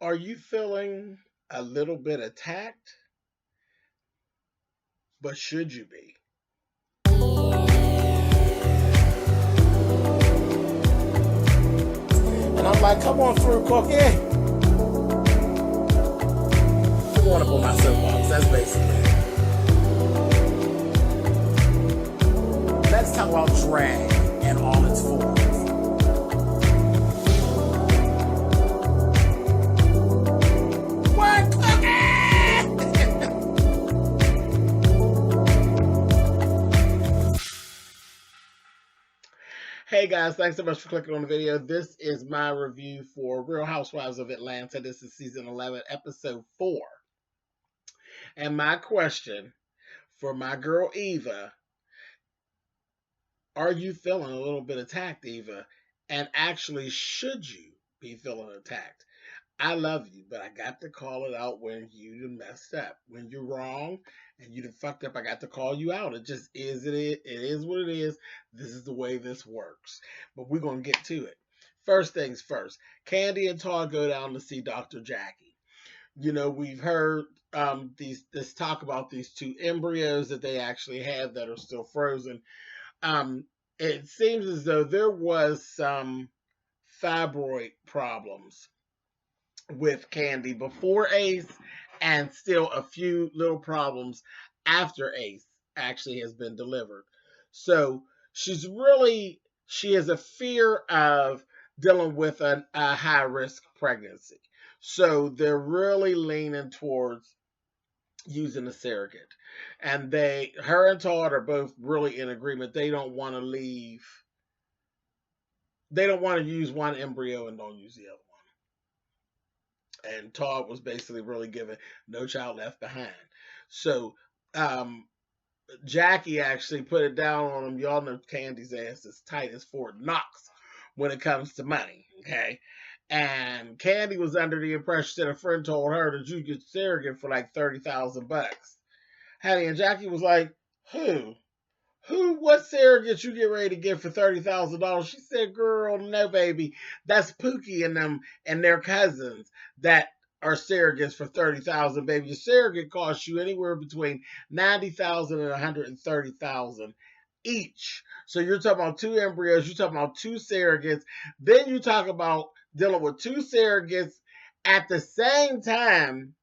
Are you feeling a little bit attacked? But should you be? And I'm like, come on through, Cookie. I want to put my soapbox. That's basically it. Let's talk about drag and all its forms. What, Cookie? Hey guys, thanks so much for clicking on the video. This is my review for Real Housewives of Atlanta. This is season 11, episode 4. And my question for my girl Eva, are you feeling a little bit attacked, Eva? And actually, should you be feeling attacked? I love you, but I got to call it out when you done messed up. When you're wrong and you done fucked up, I got to call you out. It just is it is what it is. This is the way this works. But we're gonna get to it. First things first. Candy and Todd go down to see Dr. Jackie. We've heard this talk about these two embryos that they actually have that are still frozen. Um, it seems as though there was some fibroid problems with Candy before Ace, and still a few little problems after Ace actually has been delivered. So she has a fear of dealing with a high risk pregnancy. So they're really leaning towards using a surrogate. And her and Todd are both really in agreement. They don't want to use one embryo and don't use the other one. And Todd was basically really given no child left behind. So um, Jackie actually put it down on him. Y'all know Candy's ass is tight as Fort Knox when it comes to money. Okay. And Candy was under the impression that a friend told her that you get surrogate for like $30,000. Hattie and Jackie was like, who? What surrogate you get ready to get for $30,000? She said, girl, no, baby. That's Pookie and them and their cousins that are surrogates for 30,000, baby. Your surrogate costs you anywhere between 90,000 and 130,000 each. So you're talking about two embryos, you're talking about two surrogates. Then you talk about dealing with two surrogates at the same time,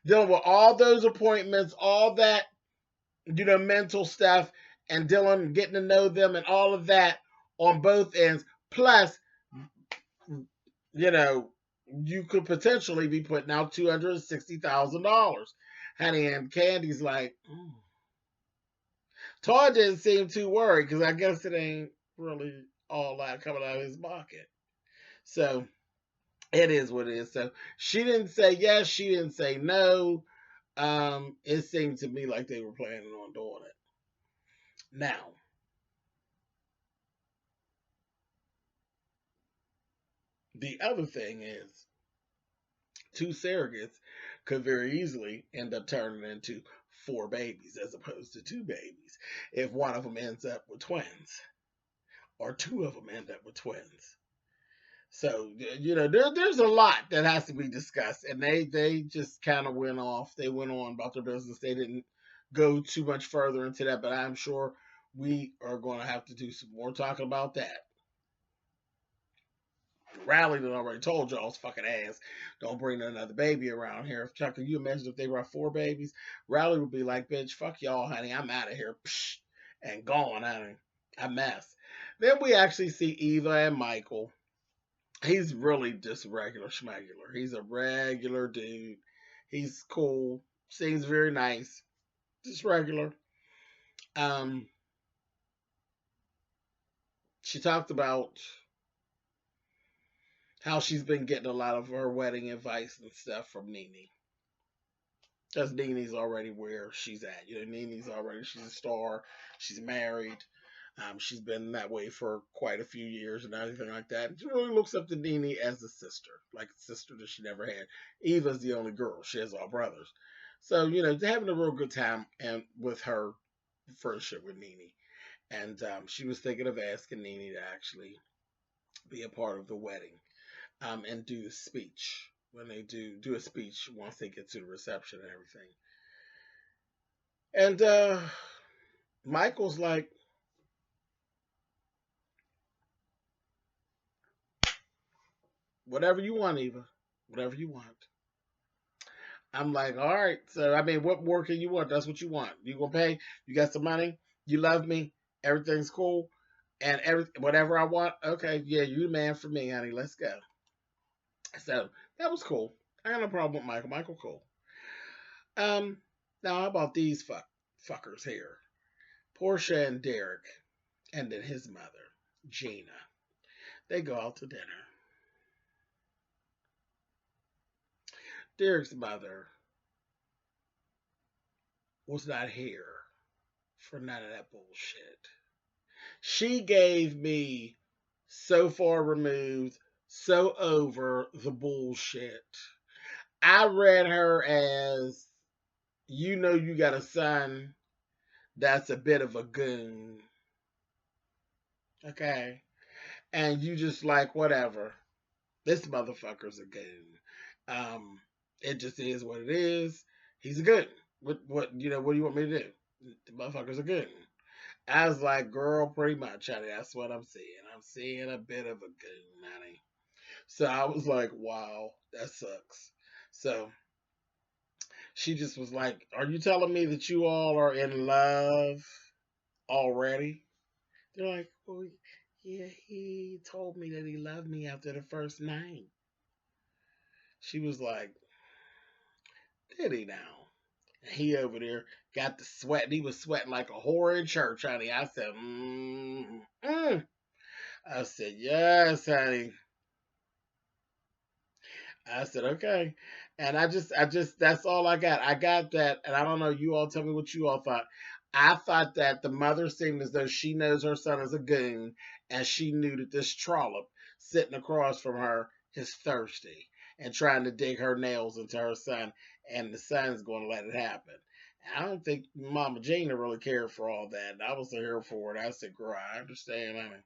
dealing with all those appointments, all that, mental stuff, and Dylan getting to know them and all of that on both ends. Plus, you know, you could potentially be putting out $260,000. Honey, and Candy's like, Todd didn't seem too worried because I guess it ain't really all that coming out of his pocket. So it is what it is. So she didn't say yes, she didn't say no. It seemed to me like they were planning on doing it. Now, the other thing is, two surrogates could very easily end up turning into four babies as opposed to two babies if one of them ends up with twins or two of them end up with twins. So there's a lot that has to be discussed, and they just kind of went off. They went on about their business. They didn't go too much further into that, but I'm sure we are going to have to do some more talking about that. Riley done already told y'all's fucking ass, don't bring another baby around here. Chuck, can you imagine if they brought four babies? Riley would be like, bitch, fuck y'all, honey. I'm out of here. Psh, and gone, honey. A mess. Then we actually see Eva and Michael. He's really just regular schmegular. He's a regular dude. He's cool. Seems very nice. Just regular. Um, she talked about how she's been getting a lot of her wedding advice and stuff from Nene. Because Nene's already where she's at. She's a star. She's married. She's been that way for quite a few years and everything like that. She really looks up to Nene as a sister, like a sister that she never had. Eva's the only girl. She has all brothers. So, having a real good time and with her friendship with Nene. And she was thinking of asking Nene to actually be a part of the wedding and do the speech. when they do a speech once they get to the reception and everything. And Michael's like, whatever you want, Eva. Whatever you want. I'm like, all right. So I mean, what more can you want? That's what you want. You gonna pay? You got some money? You love me? Everything's cool, and whatever I want. Okay, yeah, you the man for me, honey. Let's go. So that was cool. I got no problem with Michael. Michael cool. Um, now how about these fuckers here? Portia and Derek, and then his mother, Gina. They go out to dinner. Derek's mother was not here for none of that bullshit. She gave me so far removed, so over the bullshit. I read her as, you know, you got a son that's a bit of a goon. Okay? And you just like, whatever. This motherfucker's a goon. It just is what it is. He's a goon. What do you want me to do? The motherfucker's a goon. I was like, girl, pretty much, honey. That's what I'm seeing. I'm seeing a bit of a goon, honey. So I was like, wow, that sucks. So she just was like, are you telling me that you all are in love already? They're like, well, yeah, he told me that he loved me after the first night. She was like, did he now? And he over there got the sweat. He was sweating like a whore in church, honey. I said, I said, yes, honey. I said, okay. And I just, that's all I got. I got that. And I don't know, you all tell me what you all thought. I thought that the mother seemed as though she knows her son is a goon, and she knew that this trollop sitting across from her is thirsty and trying to dig her nails into her son, and the son's going to let it happen. I don't think Mama Gina really cared for all that. I was here for it. I said, girl, I understand, honey.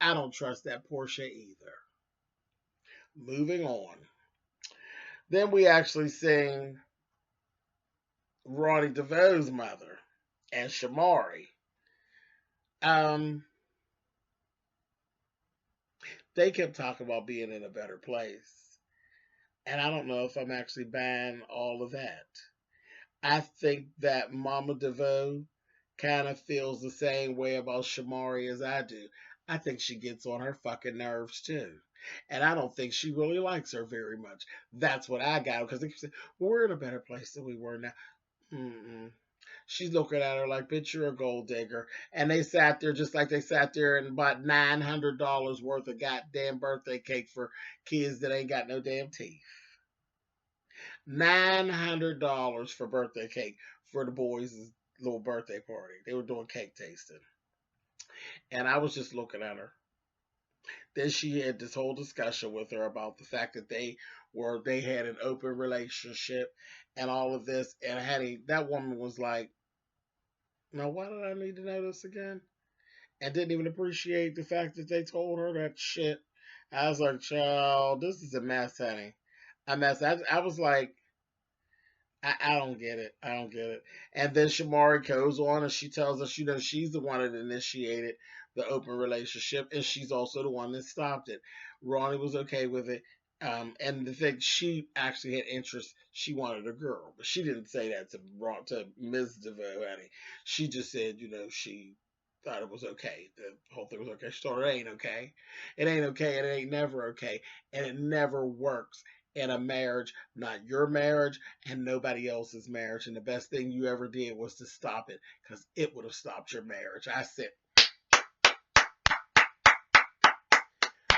I don't trust that Portia either. Moving on. Then we actually sing Ronnie DeVoe's mother and Shamari. Um, they kept talking about being in a better place. And I don't know if I'm actually buying all of that. I think that Mama DeVoe kind of feels the same way about Shamari as I do. I think she gets on her fucking nerves too. And I don't think she really likes her very much. That's what I got. Because they keep saying, well, we're in a better place than we were now. Mm-mm. She's looking at her like, bitch, you're a gold digger. And they sat there just like they sat there and bought $900 worth of goddamn birthday cake for kids that ain't got no damn teeth. $900 for birthday cake for the boys' little birthday party. They were doing cake tasting. And I was just looking at her. Then she had this whole discussion with her about the fact that they had an open relationship and all of this. And that woman was like, now why did I need to know this again? And didn't even appreciate the fact that they told her that shit. I was like, child, this is a mess, honey. A mess. I was like, I don't get it. I don't get it. And then Shamari goes on and she tells us, she's the one that initiated the open relationship, and she's also the one that stopped it. Ronnie was okay with it. And the thing, she actually had interest. She wanted a girl, but she didn't say that to Ms. DeVoe, honey. She just said, she thought it was okay. The whole thing was okay. She thought it ain't okay. It ain't okay, and it ain't never okay, and it never works in a marriage, not your marriage and nobody else's marriage. And the best thing you ever did was to stop it, because it would have stopped your marriage. I said,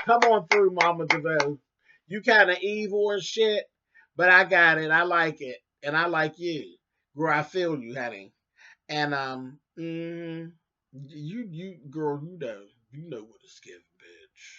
come on through, Mama DeVoe. You kind of evil and shit, but I got it. I like it, and I like you, girl. I feel you, honey. And you girl, you know what it's giving, bitch.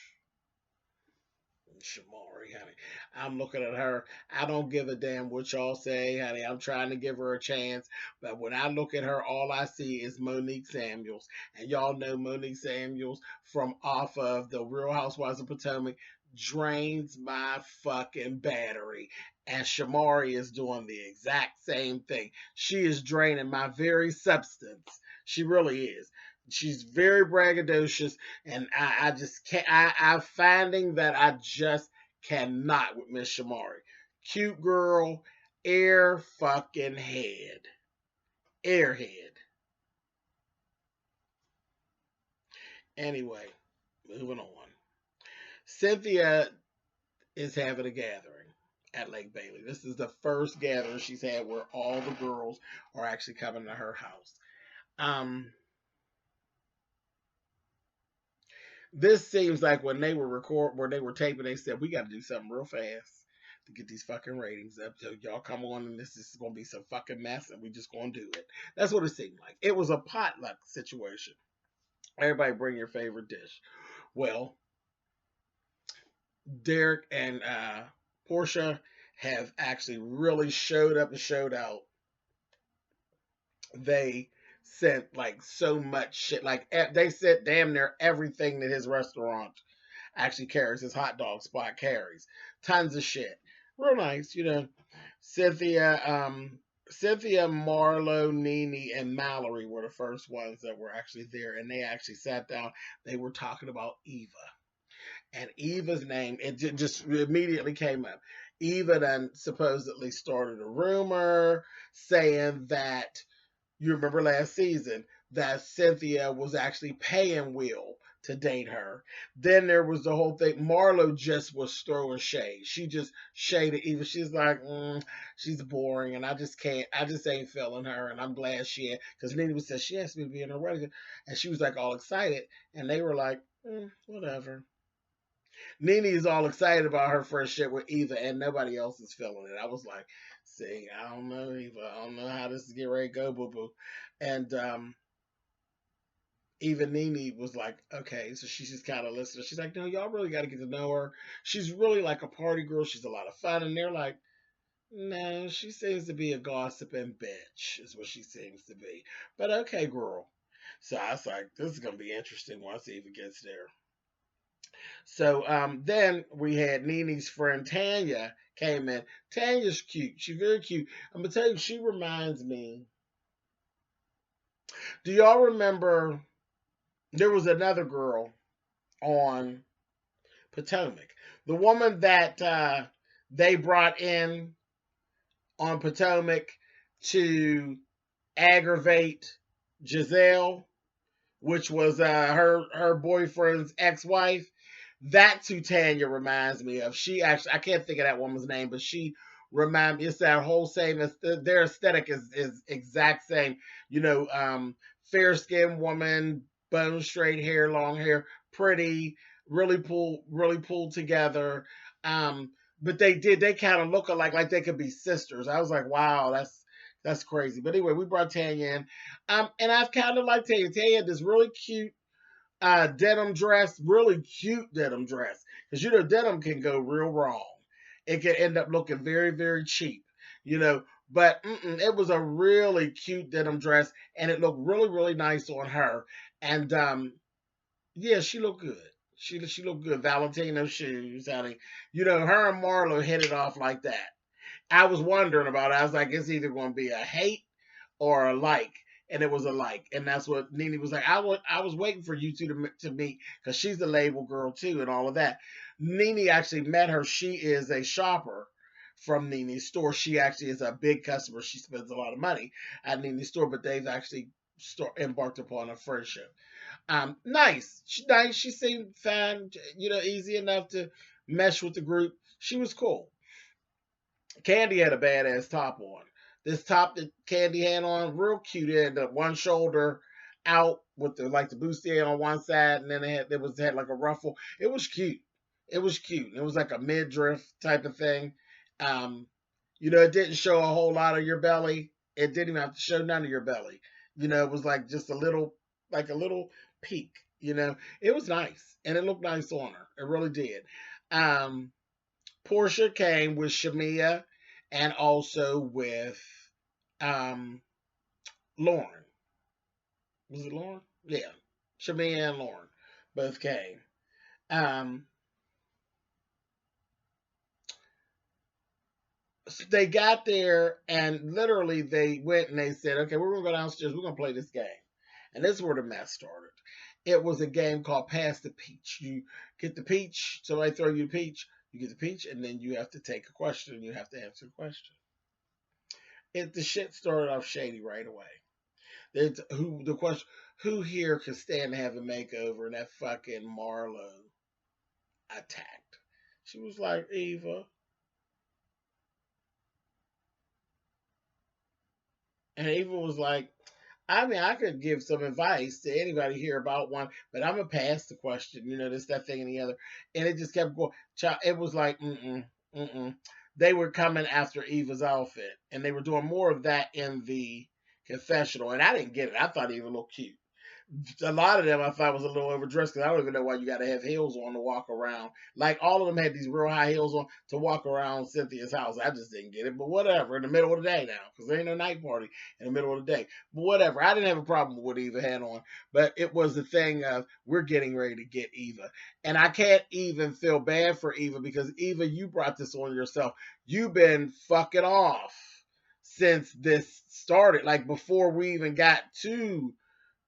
Shamari, honey. I'm looking at her. I don't give a damn what y'all say, honey. I'm trying to give her a chance. But when I look at her, all I see is Monique Samuels. And y'all know Monique Samuels from off of the Real Housewives of Potomac. drains my fucking battery. And Shamari is doing the exact same thing. She is draining my very substance. She really is. She's very braggadocious, and I just can't. I'm finding that I just cannot with Miss Shamari. Cute girl, air fucking head, airhead. Anyway, moving on. Cynthia is having a gathering at Lake Bailey. This is the first gathering she's had where all the girls are actually coming to her house. This seems like when they were taping, they said we got to do something real fast to get these fucking ratings up. So y'all come on, and this is gonna be some fucking mess, and we just gonna do it. That's what it seemed like. It was a potluck situation. Everybody bring your favorite dish. Well, Derek and Portia have actually really showed up and showed out. They sent like so much shit. Like they sent damn near everything that his restaurant actually carries, his hot dog spot carries. Tons of shit. Real nice, you know. Cynthia, Marlo, Nene, and Mallory were the first ones that were actually there, and they actually sat down. They were talking about Eva. And Eva's name, it just immediately came up. Eva then supposedly started a rumor saying that, you remember last season, that Cynthia was actually paying Will to date her. Then there was the whole thing. Marlo just was throwing shade. She just shaded Eva. She's like, she's boring, and I just ain't feeling her, and I'm glad she had, because Nene said she asked me to be in her wedding, and she was like all excited, and they were like, whatever. Nene is all excited about her first shit with Eva, and nobody else is feeling it. I was like, see, I don't know, Eva. I don't know how this is getting ready to go, boo boo. And even Nene was like, okay, so she's just kind of listening. She's like, no, y'all really got to get to know her. She's really like a party girl. She's a lot of fun. And they're like, no, she seems to be a gossiping bitch, is what she seems to be. But okay, girl. So I was like, this is going to be interesting once Eva gets there. So then we had Nene's friend Tanya came in. Tanya's cute. She's very cute. I'm going to tell you, she reminds me. Do y'all remember there was another girl on Potomac? The woman that they brought in on Potomac to aggravate Giselle, which was her boyfriend's ex-wife. That's who Tanya reminds me of. She actually, I can't think of that woman's name, but she reminds me. It's that whole same. Their aesthetic is exact same. You know, fair skinned woman, bone straight hair, long hair, pretty, really pulled together. But they kind of look alike, like they could be sisters. I was like, wow, that's crazy. But anyway, we brought Tanya in, and I've kind of liked Tanya. Tanya had this really cute denim dress, really cute denim dress. Because, you know, denim can go real wrong. It can end up looking very, very cheap, you know. But it was a really cute denim dress, and it looked really, really nice on her. And yeah, she looked good. She looked good. Valentino shoes, honey. You know, her and Marlo hit it off like that. I was wondering about it. I was like, it's either going to be a hate or a like, and it was a like, and that's what Nene was like. I was waiting for you two to meet, because she's a label girl too, and all of that. Nene actually met her. She is a shopper from Nene's store. She actually is a big customer. She spends a lot of money at Nene's store, but they've actually embarked upon a friendship. Nice. She seemed fine. You know, easy enough to mesh with the group. She was cool. Candy had a badass top on. This top that Candy had on, real cute. It had the one shoulder out with the bustier on one side, and then it had like a ruffle. It was cute. It was cute. It was like a midriff type of thing. Um, you know, it didn't show a whole lot of your belly. It didn't even have to show none of your belly. You know, it was like just a little peak. You know, it was nice, and it looked nice on her. It really did. Um, Portia came with Shamia and also with um, Lauren. Was it Lauren? Yeah. Shamia and Lauren both came. Um, So they got there and literally they went and they said, okay, we're going to go downstairs. We're going to play this game. And this is where the mess started. It was a game called Pass the Peach. You get the peach, somebody throw you the peach, you get the peach, and then you have to take a question and you have to answer the question. The shit started off shady right away. The question, who here could stand to have a makeover? And that fucking Marlo attacked. She was like, Eva. And Eva was like, I mean, I could give some advice to anybody here about one, but I'm gonna pass the question. This, that, thing, and the other, and it just kept going. It was like, They were coming after Eva's outfit, and they were doing more of that in the confessional, and I didn't get it. I thought Eva looked cute. A lot of them I thought was a little overdressed because I don't even know why you got to have heels on to walk around. Like all of them had these real high heels on to walk around Cynthia's house. I just didn't get it, but whatever. In the middle of the day now, because there ain't no night party in the middle of the day. But whatever. I didn't have a problem with what Eva had on, but it was the thing of we're getting ready to get Eva, and I can't even feel bad for Eva because Eva, you brought this on yourself. You've been fucking off since this started, like before we even got to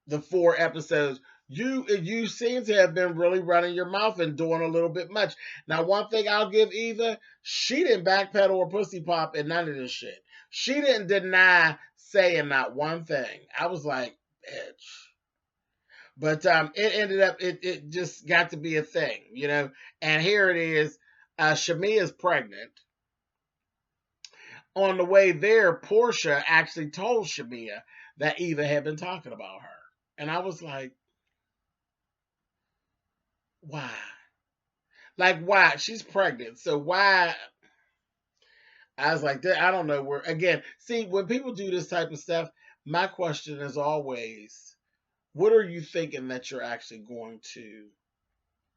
the 4 episodes, you seem to have been really running your mouth and doing a little bit much. Now, one thing I'll give Eva, she didn't backpedal or pussy pop and none of this shit. She didn't deny saying not one thing. I was like, bitch. But it ended up, it just got to be a thing, And here it is. Shamia's pregnant. On the way there, Portia actually told Shamia that Eva had been talking about her. And I was like, why? Like, why? She's pregnant. So why? I was like, I don't know where. Again, see, when people do this type of stuff, my question is always, what are you thinking that you're actually going to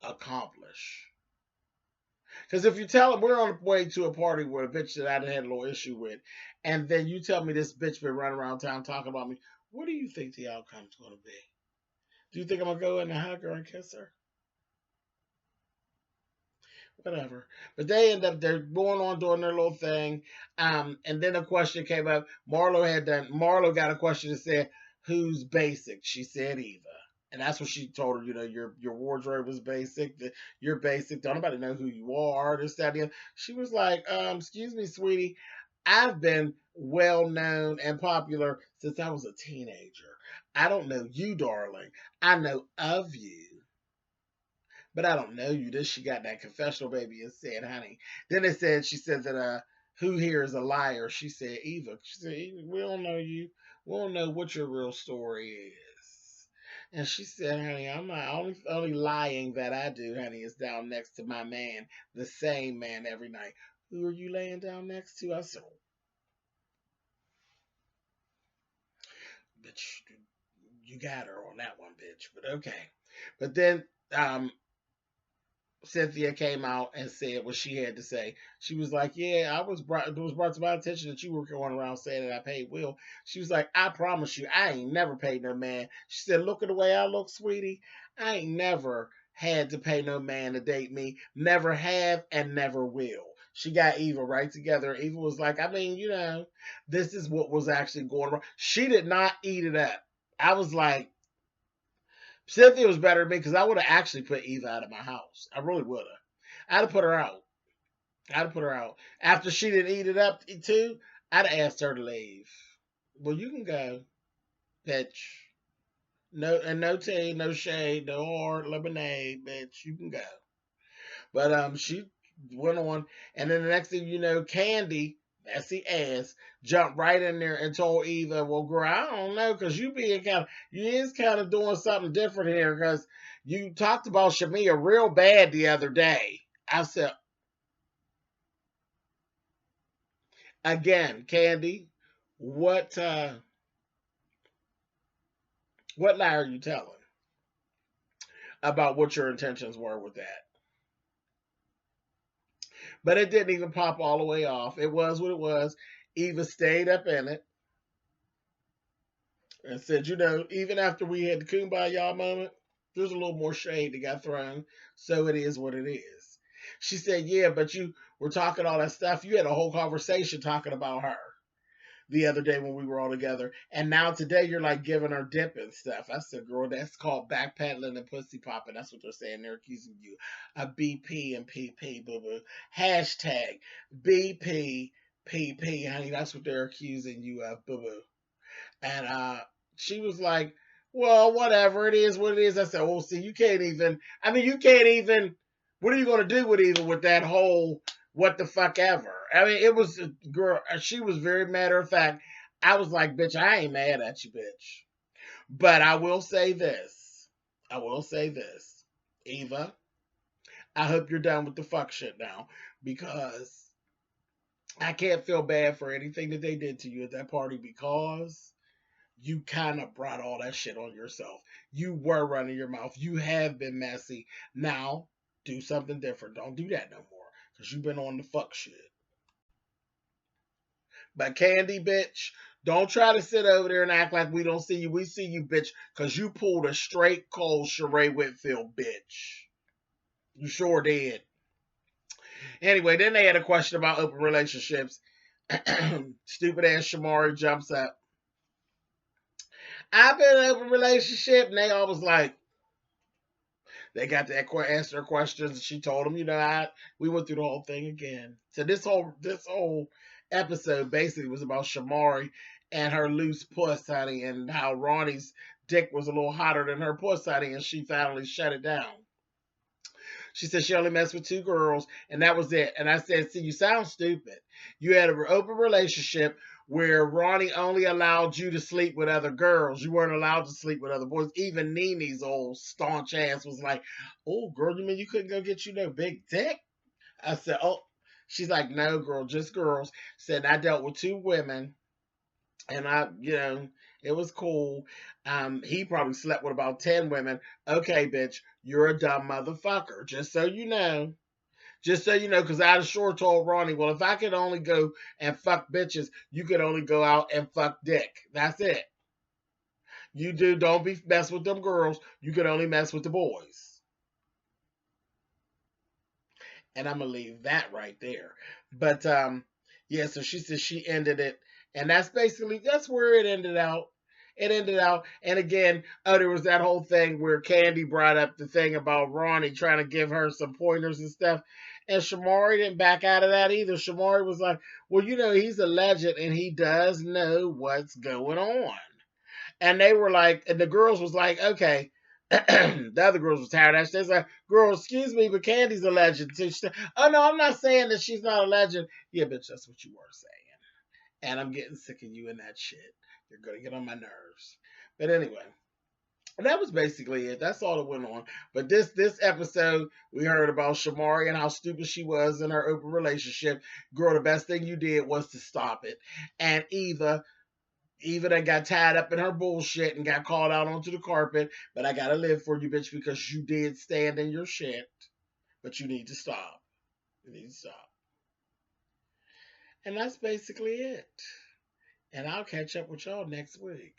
accomplish? Because if you tell them we're on the way to a party with a bitch that I had a little issue with, and then you tell me this bitch been running around town talking about me, what do you think the outcome's going to be? Do you think I'm going to go in and hug her and kiss her? Whatever. But they end up they're going on doing their little thing. And then a question came up. Marlo got a question that said, who's basic? She said Eva. And that's what she told her, your wardrobe is basic, you're basic, don't nobody know who you are, this, that, and the other. She was like, excuse me, sweetie, I've been well known and popular since I was a teenager. I don't know you, darling. I know of you. But I don't know you. This she got that confessional baby and said, honey. Then she said that who here is a liar? She said, Eva. She said, Eva, we don't know you. We don't know what your real story is. And she said, honey, I'm not only lying that I do, honey, is down next to my man, the same man every night. Who are you laying down next to? I said, bitch, you got her on that one, bitch. But okay. But then Cynthia came out and said what she had to say. She was like, "Yeah, it was brought to my attention that you were going around saying that I paid Will." She was like, "I promise you, I ain't never paid no man." She said, "Look at the way I look, sweetie. I ain't never had to pay no man to date me. Never have and never will." She got Eva right together. Eva was like, "I mean, this is what was actually going on." She did not eat it up. I was like, Cynthia was better than me because I would have actually put Eva out of my house. I really would have. I'd have put her out. I'd have put her out. After she didn't eat it up too, I'd have asked her to leave. Well, you can go, bitch. No tea, no shade, no hard lemonade, bitch. You can go. But she went on, and then the next thing you know, Candy, that's the ass, jumped right in there and told Eva, "Well, girl, I don't know, because you is kind of doing something different here, because you talked about Shamia real bad the other day." I said, again, Candy, what lie are you telling about what your intentions were with that? But it didn't even pop all the way off. It was what it was. Eva stayed up in it and said, even after we had the kumbaya moment, there's a little more shade that got thrown. So it is what it is. She said, yeah, but you were talking all that stuff. You had a whole conversation talking about her the other day when we were all together. And now today you're like giving her dip and stuff. I said, girl, that's called backpedaling and pussy popping. That's what they're saying. They're accusing you of BP and PP, boo boo. Hashtag BP, PP, honey. That's what they're accusing you of, boo boo. And she was like, well, whatever. It is what it is. I said, well, see, you can't even, I mean, you can't even, what are you going to do with that whole what the fuck ever? I mean, it was, girl, she was very matter of fact. I was like, bitch, I ain't mad at you, bitch. But I will say this. I will say this. Eva, I hope you're done with the fuck shit now because I can't feel bad for anything that they did to you at that party because you kind of brought all that shit on yourself. You were running your mouth. You have been messy. Now, do something different. Don't do that no more because you've been on the fuck shit. But Candy, bitch, don't try to sit over there and act like we don't see you. We see you, bitch, because you pulled a straight cold Sheree Whitfield, bitch. You sure did. Anyway, then they had a question about open relationships. Stupid ass Shamari jumps up. I've been in an open relationship, and they all was like, they got to answer their questions, and she told them, we went through the whole thing again. So this whole episode basically was about Shamari and her loose puss, honey, and how Ronnie's dick was a little hotter than her puss, honey, and she finally shut it down. She said she only messed with 2 girls, and that was it. And I said, see, you sound stupid. You had an open relationship where Ronnie only allowed you to sleep with other girls. You weren't allowed to sleep with other boys. Even Nini's old staunch ass was like, oh, girl, you mean you couldn't go get you no big dick? I said, oh. She's like, no, girl, just girls. Said, I dealt with 2 women, and it was cool. He probably slept with about 10 women. Okay, bitch, you're a dumb motherfucker. Just so you know. Just so you know, because I sure told Ronnie, well, if I could only go and fuck bitches, you could only go out and fuck dick. That's it. Don't be mess with them girls. You can only mess with the boys. And I'm gonna leave that right there. But yeah, so she said she ended it, and that's where it ended out. It ended out, and again, there was that whole thing where Candy brought up the thing about Ronnie trying to give her some pointers and stuff, and Shamari didn't back out of that either. Shamari was like, well, he's a legend, and he does know what's going on. And they were like, and the girls was like, okay. The other girls was tired of that. They was like, girl, excuse me, but Candy's a legend. Said, oh, no, I'm not saying that she's not a legend. Yeah, bitch, that's what you were saying. And I'm getting sick of you and that shit. You're going to get on my nerves. But anyway, that was basically it. That's all that went on. But this episode, we heard about Shamari and how stupid she was in her open relationship. Girl, the best thing you did was to stop it. And Eva that got tied up in her bullshit and got called out onto the carpet. But I gotta live for you, bitch, because you did stand in your shit. But you need to stop. You need to stop. And that's basically it. And I'll catch up with y'all next week.